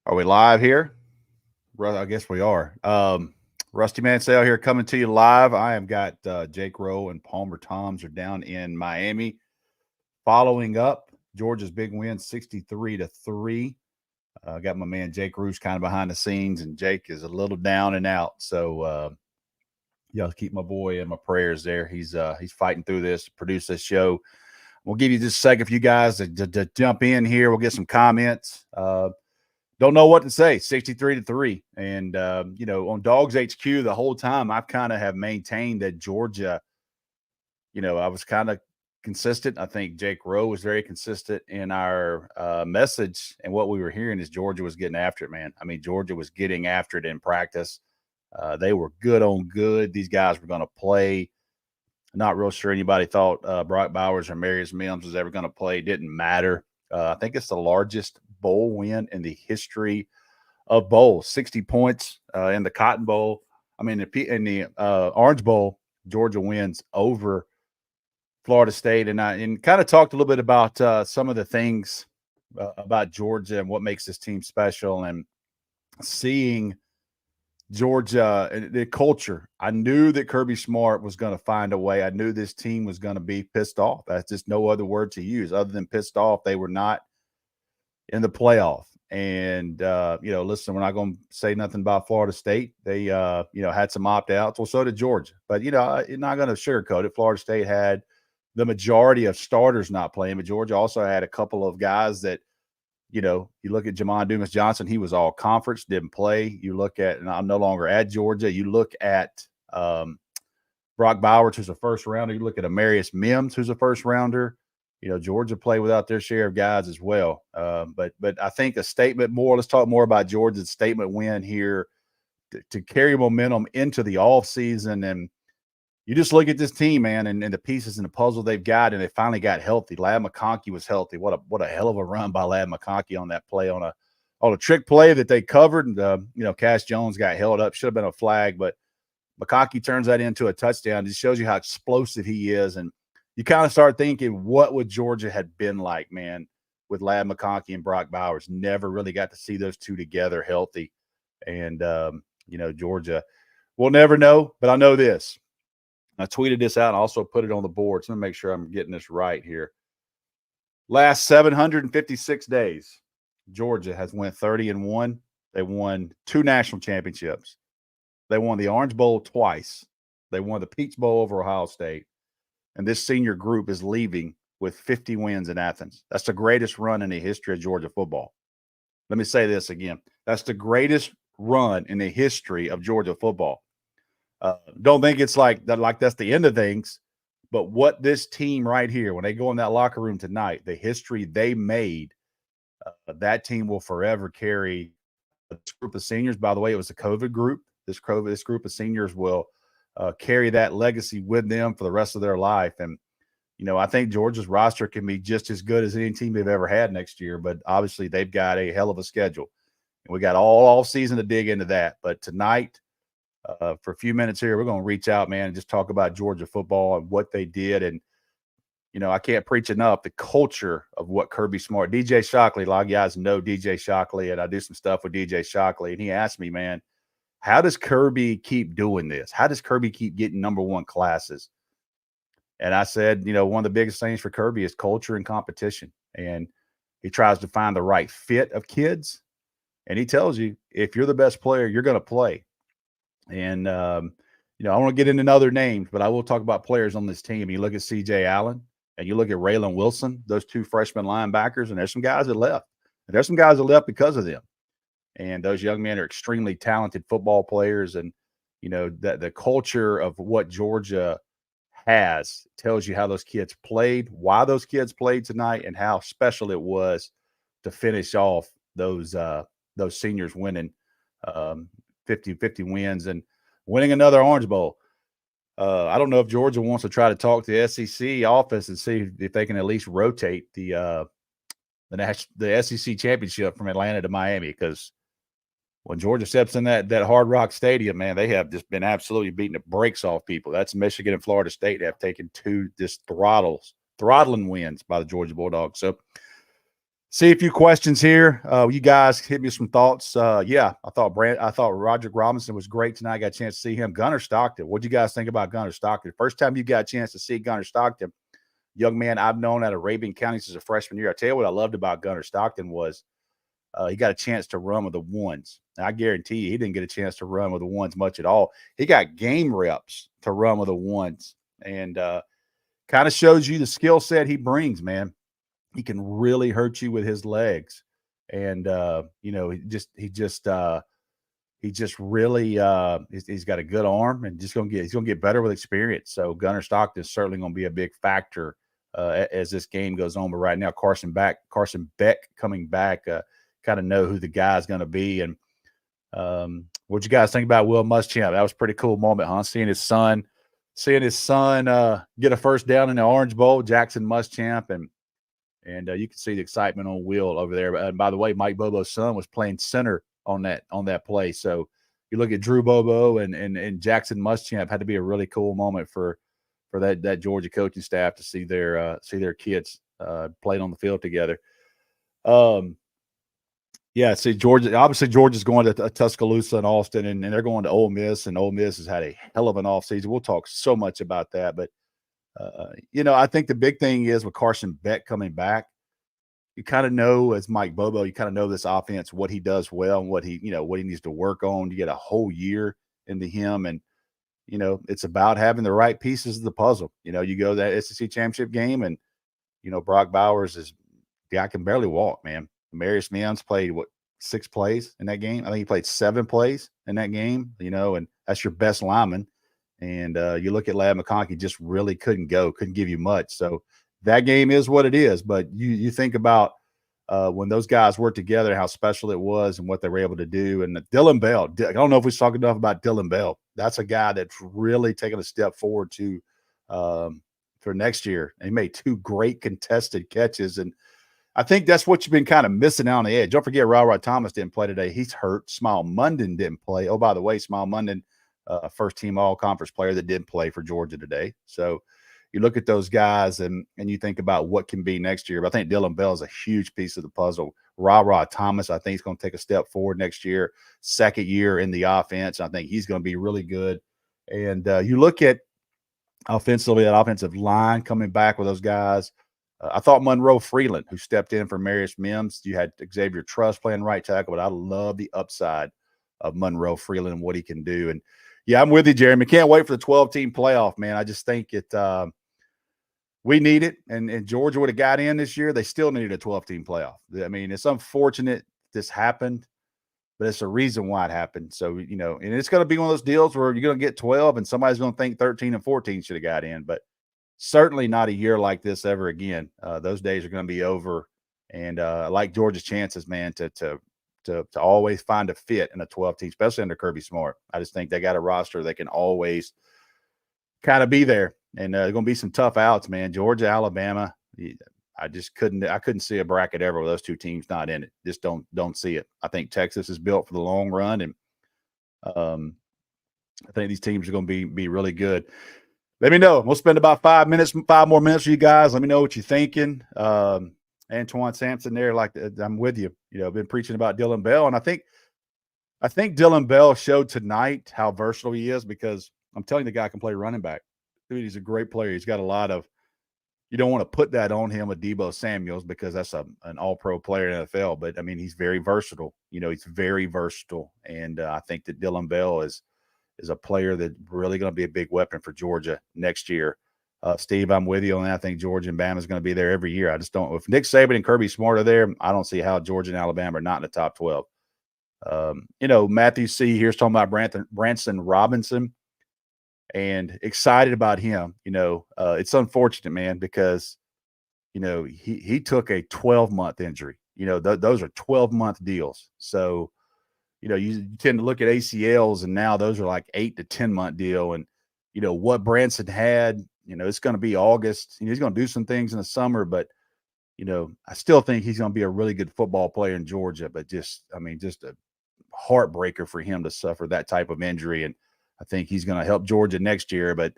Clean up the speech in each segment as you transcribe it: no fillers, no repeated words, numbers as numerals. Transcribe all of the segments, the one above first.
Are we live here? I guess we are. Rusty Mansell here coming to you live. I have got Jake Rowe and Palmer Toms are down in Miami following up Georgia's big win 63-3. Got my man Jake Roos kind of behind the scenes, and Jake is a little down and out. So y'all keep my boy in my prayers there. He's fighting through this to produce this show. We'll give you just a second for you guys to jump in here. We'll get some comments. Don't know what to say. 63-3, and on DawgsHQ the whole time I've kind of have maintained that Georgia. I was kind of consistent. I think Jake Rowe was very consistent in our message, and what we were hearing is Georgia was getting after it, man. I mean, Georgia was getting after it in practice. They were good on good. These guys were going to play. Not real sure anybody thought Brock Bowers or Marius Mims was ever going to play. Didn't matter. I think it's the largest bowl win in the history of bowls. 60 points in the Cotton Bowl. I mean, in the Orange Bowl, Georgia wins over Florida State. And kind of talked a little bit about some of the things about Georgia and what makes this team special, and seeing Georgia, the culture. I knew that Kirby Smart was going to find a way. I knew this team was going to be pissed off. That's just no other word to use other than pissed off. They were not in the playoff. And, listen, we're not going to say nothing about Florida State. They, had some opt-outs. Well, so did Georgia. But, you're not going to sugarcoat it. Florida State had the majority of starters not playing, but Georgia also had a couple of guys that, you look at Jamon Dumas-Johnson, he was all conference, didn't play. You look at, and I'm no longer at Georgia, you look at Brock Bowers, who's a first rounder. You look at Marius Mims, who's a first rounder. Georgia played without their share of guys as well. But I think a statement more, let's talk more about Georgia's statement win here to carry momentum into the offseason. And you just look at this team, man, and the pieces in the puzzle they've got, and they finally got healthy. Ladd McConkey was healthy. What a hell of a run by Ladd McConkey on that play, on a trick play that they covered. And Cash Jones got held up. Should have been a flag, but McConkey turns that into a touchdown. It just shows you how explosive he is. And you kind of start thinking, what would Georgia had been like, man, with Ladd McConkey and Brock Bowers? Never really got to see those two together healthy. And, Georgia, we'll never know, but I know this. I tweeted this out and also put it on the board. So let me make sure I'm getting this right here. Last 756 days, Georgia has won 30-1. They won 2 national championships. They won the Orange Bowl twice. They won the Peach Bowl over Ohio State. And this senior group is leaving with 50 wins in Athens. That's the greatest run in the history of Georgia football. Let me say this again. That's the greatest run in the history of Georgia football. Don't think it's like that's the end of things, but what this team right here, when they go in that locker room tonight, the history they made, that team will forever carry this group of seniors. By the way, it was a COVID group. This group of seniors will carry that legacy with them for the rest of their life. And, I think Georgia's roster can be just as good as any team they've ever had next year, but obviously they've got a hell of a schedule. And we got all season to dig into that. But tonight, for a few minutes here, we're going to reach out, man, and just talk about Georgia football and what they did. And, I can't preach enough the culture of what Kirby Smart, DJ Shockley, a lot of guys know DJ Shockley, and I do some stuff with DJ Shockley. And he asked me, man, how does Kirby keep doing this? How does Kirby keep getting number one classes? And I said, one of the biggest things for Kirby is culture and competition. And he tries to find the right fit of kids. And he tells you, if you're the best player, you're going to play. And, I want to get into other names, but I will talk about players on this team. You look at C.J. Allen and you look at Raylan Wilson, those 2 freshman linebackers, and there's some guys that left. And there's some guys that left because of them. And those young men are extremely talented football players. And, that the culture of what Georgia has tells you how those kids played, why those kids played tonight, and how special it was to finish off those seniors winning 50 wins and winning another Orange Bowl. I don't know if Georgia wants to try to talk to the SEC office and see if they can at least rotate the SEC championship from Atlanta to Miami, because when Georgia steps in that Hard Rock Stadium, man, they have just been absolutely beating the brakes off people. That's Michigan and Florida State have taken 2 just throttling wins by the Georgia Bulldogs. So See a few questions here. You guys hit me with some thoughts. Yeah, I thought Roger Robinson was great tonight. I got a chance to see him. Gunnar Stockton. What do you guys think about Gunnar Stockton? First time you got a chance to see Gunnar Stockton, young man I've known out of Arabian County since a freshman year. I tell you what I loved about Gunnar Stockton was he got a chance to run with the ones. Now, I guarantee you, he didn't get a chance to run with the ones much at all. He got game reps to run with the ones, and kind of shows you the skill set he brings, man. He can really hurt you with his legs, and he just really he's got a good arm, and he's gonna get better with experience. So Gunnar Stockton is certainly going to be a big factor as this game goes on. But right now, Carson Beck coming back, kind of know who the guy's going to be. And what'd you guys think about Will Muschamp? That was a pretty cool moment, huh? Seeing his son get a first down in the Orange Bowl, Jackson Muschamp, and you can see the excitement on Will over there. And by the way, Mike Bobo's son was playing center on that play. So you look at Drew Bobo and Jackson Muschamp. Had to be a really cool moment for that Georgia coaching staff to see their kids playing on the field together. Yeah, see, Georgia's going to Tuscaloosa and Austin, and they're going to Ole Miss, and Ole Miss has had a hell of an offseason. We'll talk so much about that, but I think the big thing is with Carson Beck coming back, you kind of know, as Mike Bobo, you kind of know this offense, what he does well and what he needs to work on. You get a whole year into him, and it's about having the right pieces of the puzzle. You go to that SEC championship game, and Brock Bowers guy can barely walk, man. Marius Mims played 6 plays in that game. I think he played 7 plays in that game. And that's your best lineman. And you look at Ladd McConkey, just really couldn't give you much. So that game is what it is. But you think about when those guys worked together, how special it was and what they were able to do. And Dylan Bell, I don't know if we talked enough about Dylan Bell. That's a guy that's really taken a step forward for next year. And he made 2 great contested catches. And I think that's what you've been kind of missing out on the edge. Don't forget, Rod Thomas didn't play today. He's hurt. Smile Munden didn't play. Oh, by the way, Smile Munden, first-team all-conference player that didn't play for Georgia today. So you look at those guys and you think about what can be next year. But I think Dylan Bell is a huge piece of the puzzle. Rod Thomas, I think he's going to take a step forward next year. Second year in the offense. I think he's going to be really good. And you look at offensively, that offensive line coming back with those guys. I thought Monroe Freeland, who stepped in for Marius Mims, you had Xavier Truss playing right tackle, but I love the upside of Monroe Freeland and what he can do. And yeah, I'm with you, Jeremy. Can't wait for the 12-team playoff, man. I just think we need it. And Georgia would have got in this year. They still needed a 12-team playoff. I mean, it's unfortunate this happened, but it's a reason why it happened. So, and it's going to be one of those deals where you're going to get 12 and somebody's going to think 13 and 14 should have got in. But certainly not a year like this ever again. Those days are going to be over. And I like Georgia's chances, man, to always find a fit in a 12-team, especially under Kirby Smart. I just think they got a roster that can always kind of be there. And there's going to be some tough outs, man. Georgia, Alabama. I couldn't see a bracket ever with those 2 teams not in it. Just don't see it. I think Texas is built for the long run, and I think these teams are going to be really good. Let me know. We'll spend about 5 more minutes with you guys. Let me know what you're thinking. Antoine Sampson there, I'm with you. I've been preaching about Dylan Bell, and I think Dylan Bell showed tonight how versatile he is, because I'm telling you, the guy can play running back. Dude, he's a great player. He's got a lot of – you don't want to put that on him with Debo Samuels, because that's an all-pro player in the NFL. But, I mean, he's very versatile. He's very versatile. And I think that Dylan Bell is a player that's really going to be a big weapon for Georgia next year. Steve, I'm with you on that. I think Georgia and Bama is going to be there every year. I just don't – if Nick Saban and Kirby Smart are there, I don't see how Georgia and Alabama are not in the top 12. Matthew C. here's talking about Branson Robinson, and excited about him. It's unfortunate, man, because, he took a 12-month injury. Those are 12-month deals. So, you tend to look at ACLs, and now those are like 8 to 10-month deal. And, what Branson had, it's going to be August. He's going to do some things in the summer, but, I still think he's going to be a really good football player in Georgia. But just a heartbreaker for him to suffer that type of injury. And I think he's going to help Georgia next year, but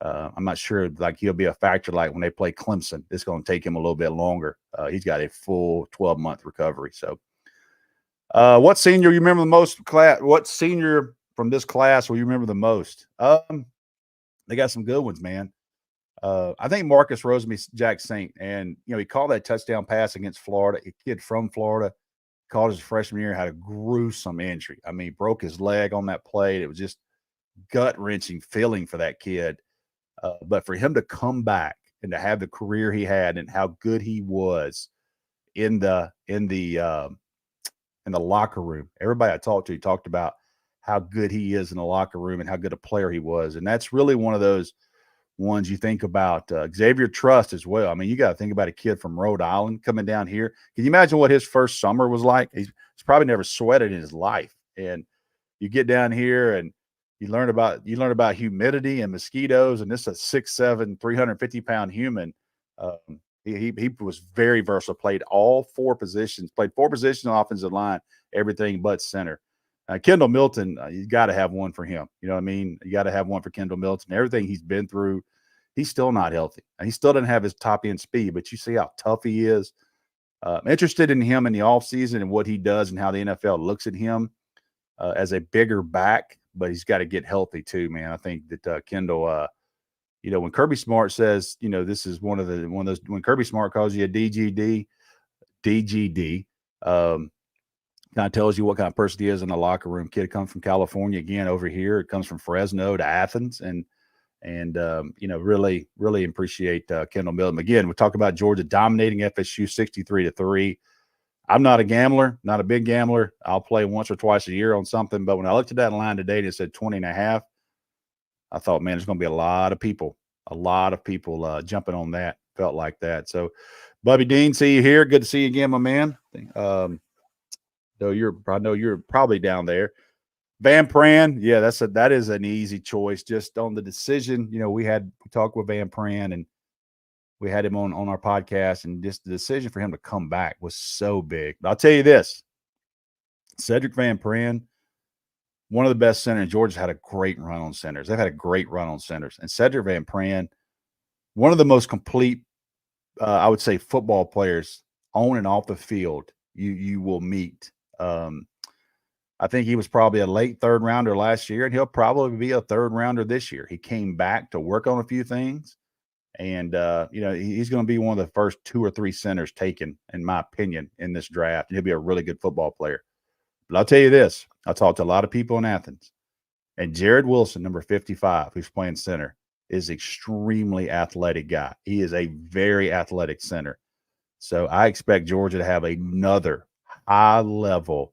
I'm not sure he'll be a factor like when they play Clemson. It's going to take him a little bit longer. He's got a full 12-month recovery. So, what senior you remember the most? What senior from this class will you remember the most? They got some good ones, man. I think Marcus Rosemy-Jack Saint, and he called that touchdown pass against Florida. A kid from Florida called his freshman year, had a gruesome injury. I mean, broke his leg on that play. It was just gut wrenching feeling for that kid. But for him to come back and to have the career he had and how good he was in the locker room, everybody I talked to talked about how good he is in the locker room and how good a player he was. And that's really one of those ones you think about. Xavier Trust as well. I mean, you got to think about a kid from Rhode Island coming down here. Can you imagine what his first summer was like? He's probably never sweated in his life. And you get down here and you learn about humidity and mosquitoes, and this is a 6'7", 350-pound human. He was very versatile, played all four positions, played four positions on offensive line, everything but center. Kendall Milton, you got to have one for him. You know what I mean? You got to have one for Kendall Milton. Everything he's been through, he's still not healthy. And he still doesn't have his top end speed, but you see how tough he is. Interested in him in the offseason and what he does and how the NFL looks at him as a bigger back, but he's got to get healthy too, man. I think that Kendall, when Kirby Smart says, this is one of those, when Kirby Smart calls you a DGD, kind of tells you what kind of person he is in the locker room. Kid comes from California again over here. It comes from Fresno to Athens, and really, really appreciate Kendall Milton. Again, we talk about Georgia dominating FSU 63-3. I'm not a gambler, not a big gambler. I'll play once or twice a year on something. But when I looked at that line today and it said 20.5, I thought, man, there's going to be a lot of people jumping on that. Felt like that. So, Bubby Dean, see you here. Good to see you again, my man. Though I know you're probably down there. Van Pran, yeah, that is an easy choice. Just on the decision, we talked with Van Pran and we had him on our podcast, and just the decision for him to come back was so big. But I'll tell you this, Cedric Van Pran, one of the best centers. Georgia's had a great run on centers. They've had a great run on centers. And Cedric Van Pran, one of the most complete, I would say, football players on and off the field you will meet. I think he was probably a late third rounder last year, and he'll probably be a third rounder this year. He came back to work on a few things, and he's going to be one of the first 2 or 3 centers taken, in my opinion, in this draft. He'll be a really good football player. But I'll tell you this: I talked to a lot of people in Athens, and Jared Wilson, number 55, who's playing center, is extremely athletic guy. He is a very athletic center. So I expect Georgia to have another high level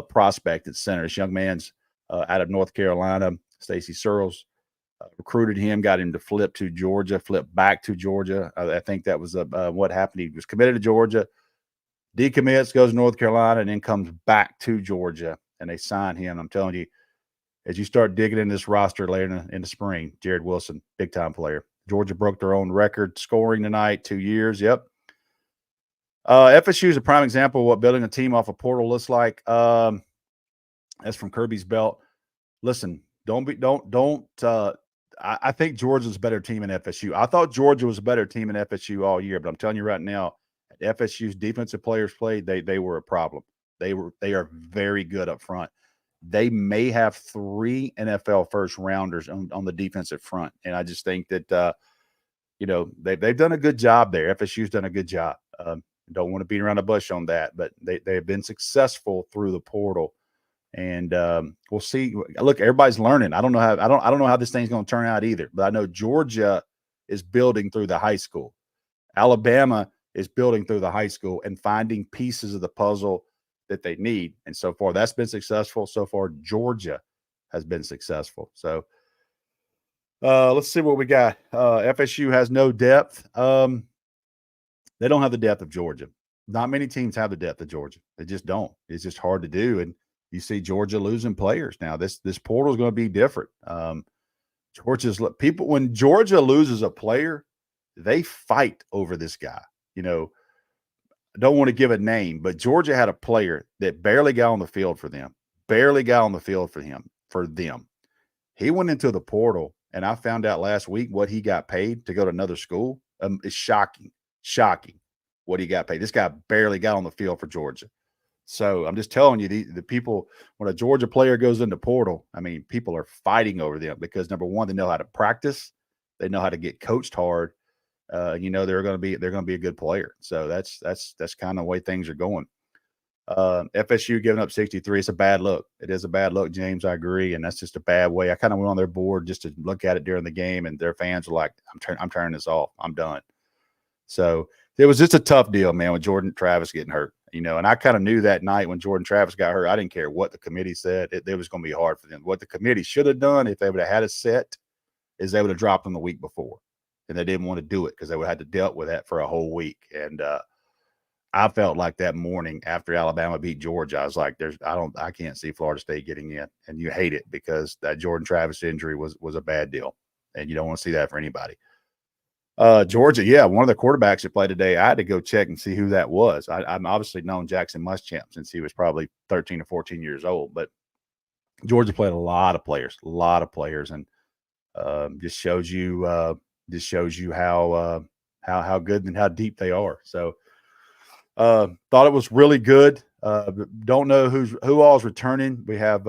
prospect at center. This young man's out of North Carolina. Stacy Searles recruited him, got him to flip back to Georgia. I think that was what happened. He was committed to Georgia, decommits, goes to North Carolina, and then comes back to Georgia, and they sign him. I'm telling you, as you start digging in this roster later in the spring, Jared Wilson, big-time player. Georgia broke their own record scoring tonight, 2 years. Yep. FSU is a prime example of what building a team off a portal looks like. That's from Kirby's belt. Listen, I think Georgia's a better team than FSU. I thought Georgia was a better team than FSU all year, but I'm telling you right now, FSU's defensive players played, they were a problem. They are very good up front. They may have 3 NFL first rounders on the defensive front. And I just think that, they've done a good job there. FSU's done a good job. Don't want to beat around the bush on that, but they've been successful through the portal. And we'll see. Look, everybody's learning. I don't know how this thing's going to turn out either, but I know Georgia is building through the high school. Alabama is building through the high school and finding pieces of the puzzle that they need. And so far, that's been successful. So far, Georgia has been successful. So let's see what we got. FSU has no depth. They don't have the depth of Georgia. Not many teams have the depth of Georgia. They just don't. It's just hard to do. And you see Georgia losing players now. This portal is going to be different. When Georgia loses a player, they fight over this guy. I don't want to give a name, but Georgia had a player that barely got on the field for them. He went into the portal, and I found out last week what he got paid to go to another school. It's shocking. Shocking what he got paid. This guy barely got on the field for Georgia. So I'm just telling you, the people, when a Georgia player goes into portal, I mean, people are fighting over them because number one, they know how to practice, they know how to get coached hard. They're going to be a good player. So that's kind of the way things are going. FSU giving up 63. It's a bad look. It is a bad look, James. I agree, and that's just a bad way. I kind of went on their board just to look at it during the game, and their fans were like, "I'm turning this off. I'm done." So it was just a tough deal, man, with Jordan Travis getting hurt. And I kind of knew that night when Jordan Travis got hurt, I didn't care what the committee said. It was going to be hard for them. What the committee should have done, if they would have had a set, is they would have dropped him the week before. And they didn't want to do it because they would have had to deal with that for a whole week. And I felt like that morning after Alabama beat Georgia, I was like, I can't see Florida State getting in. And you hate it because that Jordan Travis injury was a bad deal. And you don't want to see that for anybody. Georgia, yeah, one of the quarterbacks that played today, I had to go check and see who that was. I'm obviously known Jackson Muschamp since he was probably 13 or 14 years old, but Georgia played a lot of players, and just shows you how good and how deep they are. So thought it was really good. Don't know who all is returning. We have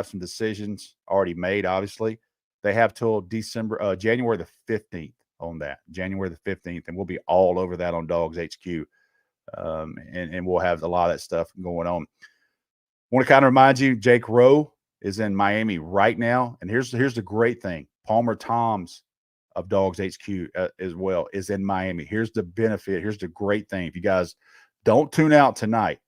some decisions already made. Obviously, they have till January the 15th on that. January the 15th, and we'll be all over that on DawgsHQ, and we'll have a lot of that stuff going on. Want to kind of remind you, Jake Rowe is in Miami right now, and here's the great thing: Palmer Toms of DawgsHQ as well is in Miami. Here's the benefit. Here's the great thing. If you guys don't tune out tonight,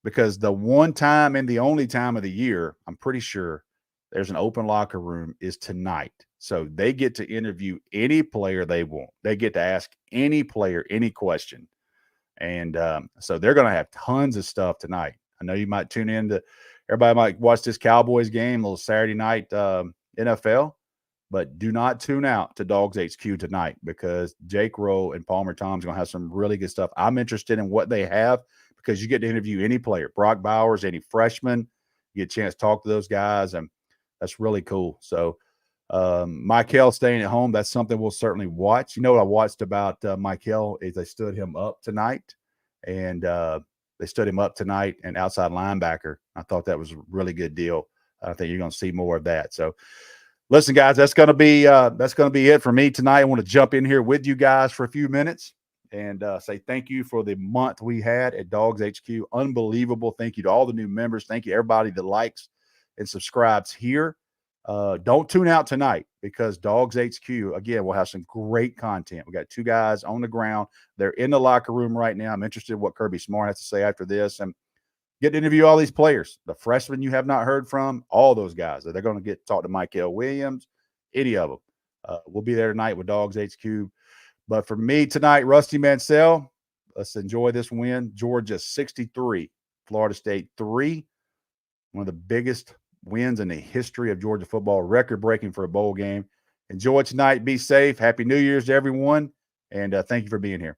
because the one time and the only time of the year, I'm pretty sure there's an open locker room is tonight. So they get to interview any player they want. They get to ask any player any question. And so they're going to have tons of stuff tonight. I know you might tune in to, everybody might watch this Cowboys game, a little Saturday night NFL, but do not tune out to DawgsHQ tonight because Jake Rowe and Palmer Tom's going to have some really good stuff. I'm interested in what they have because you get to interview any player, Brock Bowers, any freshman, you get a chance to talk to those guys, and that's really cool. So Michael staying at home, that's something we'll certainly watch. You know what I watched about Michael is they stood him up tonight, and they stood him up tonight, and outside linebacker. I thought that was a really good deal. I think you're going to see more of that. So listen, guys, that's going to be it for me tonight. I want to jump in here with you guys for a few minutes and say thank you for the month we had at DawgsHQ. Unbelievable. Thank you to all the new members. Thank you to everybody that likes and subscribes here. Don't tune out tonight because DawgsHQ, again, will have some great content. We got two guys on the ground. They're in the locker room right now. I'm interested in what Kirby Smart has to say after this, and get to interview all these players, the freshmen you have not heard from, all those guys. They're going to get to talk to Michael Williams, any of them. We'll be there tonight with DawgsHQ. But for me tonight, Rusty Mansell, let's enjoy this win. Georgia 63, Florida State 3. One of the biggest wins in the history of Georgia football, record-breaking for a bowl game. Enjoy tonight. Be safe. Happy New Year's to everyone, and thank you for being here.